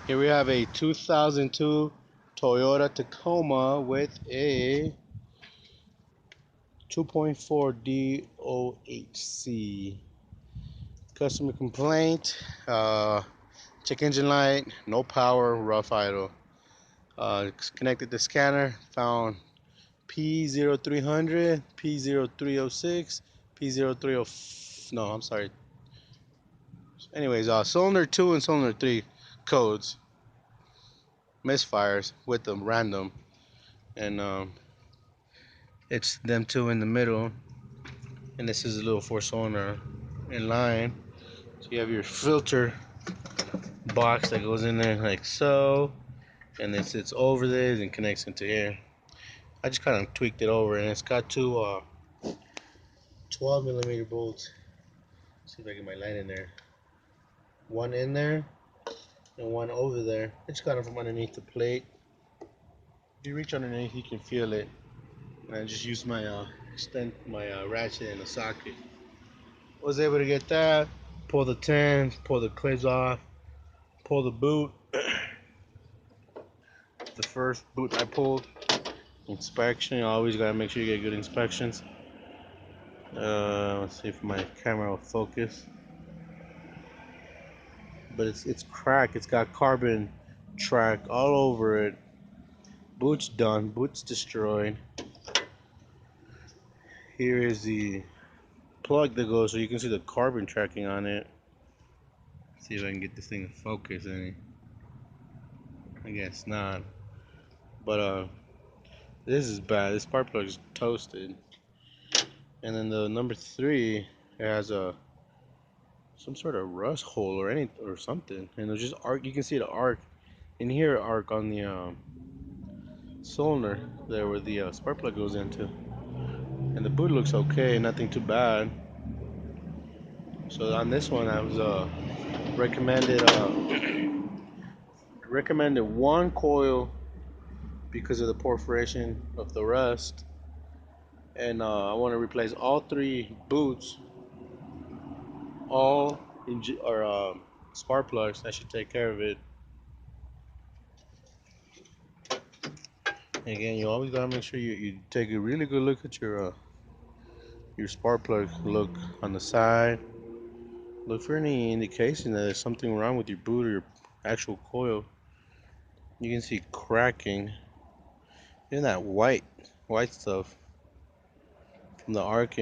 Here we have a 2002 Toyota Tacoma with a 2.4 DOHC. Customer complaint, check engine light, no power, rough idle. Connected the scanner, found P0300, P0306, P03, no, I'm sorry. Anyways, cylinder 2 and cylinder 3 codes, misfires with them random, and it's them two in the middle, and this is a little four cylinder in line. So you have your filter box that goes in there like so, and then sits over this and connects into here. I just kind of tweaked it over, and it's got two 12mm bolts. See if I get my line in there. One in there and one over there. It's kind of from underneath the plate. If you reach underneath, you can feel it. And I just used my ratchet in the socket. Was able to get that. Pull the tins, pull the clips off, pull the boot. The first boot I pulled. Inspection. You always gotta make sure you get good inspections. Let's see if my camera will focus. But it's cracked. It's got carbon track all over it. Boot's done. Boot's destroyed. Here is the plug that goes, so you can see the carbon tracking on it. Let's see if I can get this thing to focus any. I guess not. But this is bad. This spark plug is toasted. And then the number 3 has some sort of rust hole or something. And there's just arc. You can see the arc in here, arc on the cylinder there where the spark plug goes into. And the boot looks okay, nothing too bad. So on this one, I was recommended one coil because of the perforation of the rust, and I want to replace all 3 boots, all spark plugs. That should take care of it. Again, you always gotta make sure you take a really good look at your spark plug. Look on the side. Look for any indication that there's something wrong with your boot or your actual coil. You can see cracking. Even that white stuff from the arcing.